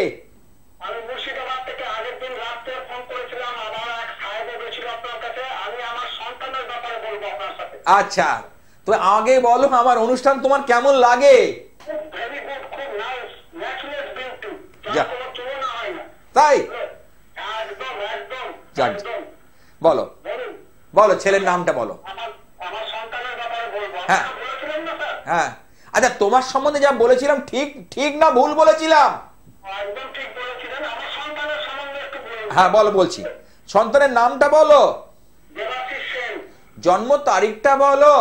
আমি মুর্শিদাবাদ থেকে আগের দিন রাত্রে ফোন করেছিলাম, আমার এক সাহেব এসেছিল আপনার কাছে। আমি আমার সন্তানের ব্যাপারে বলবো আপনার সাথে। আচ্ছা, তো আগে বলো আমার অনুষ্ঠান তোমার কেমন লাগে? ভেরি গুড, খুব নাইস, ন্যাচুরাল বিউটি, যা। যার কোনো তুলনা হয় না। তাই? একদম একদম যাক। একদম। বলো বলুন। বলো, ছেলের নামটা বলো। আমার সন্তানের ব্যাপারে বলবো। হ্যাঁ। আপনারা বলেছিলেন না স্যার? হ্যাঁ, আচ্ছা, তোমার সম্বন্ধে যা বলেছিলাম ঠিক ঠিক না ভুল বলেছিলাম? একদম ঠিক বলেছিলেন। আমার সন্তানের সম্বন্ধে একটু বলুন। হ্যাঁ বলো, বলছি। সন্তানের নামটা বলো, দেবাশিস সেন। জন্ম তারিখটা বলো।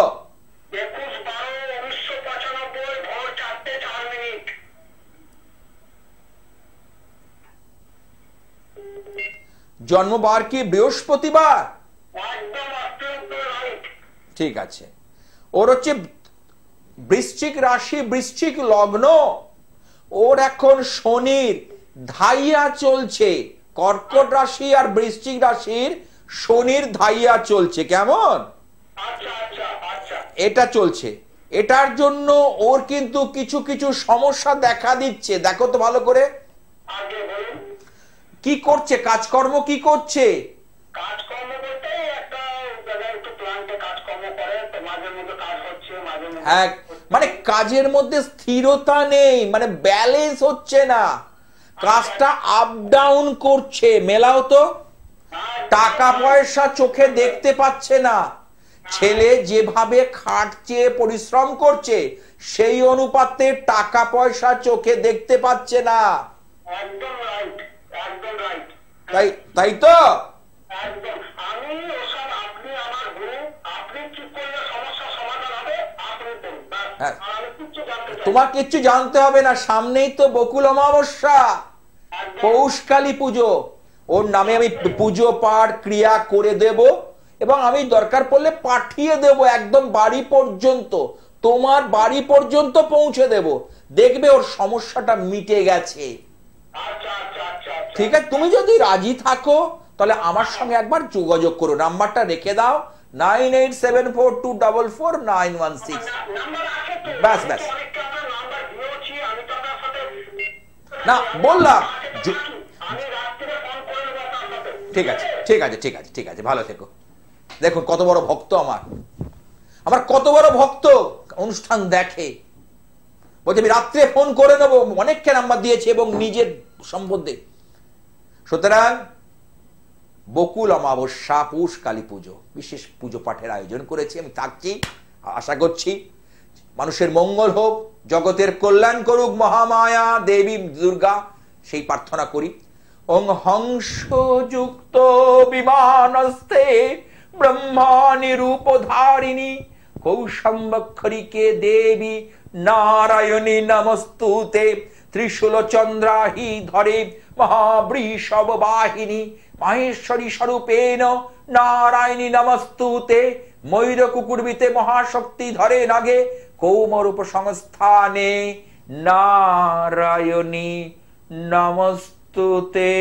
21/12/1995 ভোর 4:04। জন্মবার কি বৃহস্পতিবার? একদম অত্যন্ত রাইট। ঠিক আছে। ওর হচ্ছে বৃশ্চিক রাশি, বৃশ্চিক লগ্ন। ওর এখন শনির ধাইয়া চলছে। কর্কট রাশি আর বৃশ্চিক রাশির শনির ধাইয়া চলছে। কেমন? আচ্ছা আচ্ছা আচ্ছা। এটা চলছে। এটার জন্য ওর কিন্তু কিছু কিছু সমস্যা দেখা দিচ্ছে। দেখো তো ভালো করে আগে বলুন। কি করছে, কাজকর্ম কি করছে? কাজকর্ম বলতে একটা জায়গায় একটু প্ল্যান্টে কাজকর্ম করে, তো মাঝে মধ্যে কাজ হচ্ছে, মাঝে এক মানে কাজের মধ্যে স্থিরতা নেই, মানে ব্যালেন্স হচ্ছে না, কাজটা আপ ডাউন করছে। মেলাও তো, টাকা পয়সা চোখে দেখতে পাচ্ছে না। ছেলে যেভাবে খাটছে, পরিশ্রম করছে, সেই অনুপাতে টাকা পয়সা চোখে দেখতে পাচ্ছে না। একদম রাইট, একদম রাইট। তাই তাই তো? একদম। আমি ওসব, আপনি আমার গুরু, আপনি কি করলে সমস্যার সমাধান হবে আপনি করুন, ব্যাস। হ্যাঁ। আর আমি কিচ্ছু জানতে চাই না। তোমার কিচ্ছু জানতে হবে না। সামনেই তো বকুল অমাবস্যা, একদম। পৌষকালী পুজো। ওর নামে আমি পুজো পাঠ ক্রিয়া করে দেব, এবং আমি দরকার পড়লে পাঠিয়ে দেব একদম বাড়ি পর্যন্ত, তোমার বাড়ি পর্যন্ত পৌঁছে দেব। দেখবে ওর সমস্যাটা মিটে গেছে। আচ্ছা আচ্ছা আচ্ছা আচ্ছা। ঠিক আছে, তুমি যদি রাজি থাকো তাহলে আমার সঙ্গে একবার যোগাযোগ করো। নাম্বারটা রেখে দাও, 9874244916। নাম্বার আছে তো? ব্যাস, আমি ব্যাস। তো অনেককে আমার নাম্বার দিয়েছি, আমি তো আপনার সাথে না, বললাম। আমি রাত্রিরে ফোন করে নেবো আপনার সাথে। ঠিক আছে, ঠিক আছে, ঠিক আছে, ঠিক আছে, ভালো থেকো। দেখুন কত বড় ভক্ত আমার, আমার কত বড় ভক্ত, অনুষ্ঠান দেখে। বলছে আমি রাত্রে ফোন করে নেবো, অনেককে নাম্বার দিয়েছে এবং নিজের সম্বন্ধে। সুতরাং বকুল অমাবস্যা, পৌষ কালী পুজো, বিশেষ পুজো পাঠের আয়োজন করেছি। আমি থাকছি, আশা করছি মানুষের মঙ্গল হোক, জগতের কল্যাণ করুক মহামায়া দেবী দুর্গা, সেই প্রার্থনা করি। ওং হংসযুক্ত বিমানস্তে ব্রহ্মাণি রূপধারিণী কৌশম্বক্ষরিকে দেবী নারায়ণী নমস্তুতে। ত্রিশূল চন্দ্রাহি ধরে মহাবৃষভ বাহিনী মাহেশ্বরী স্বরূপেণ নারায়ণী নমস্তুতে। ময়ূর কুকুরবিতে মহাশক্তি ধরে নাগে কৌমরূপ সংস্থানে নারায়ণী নমস্তুতে।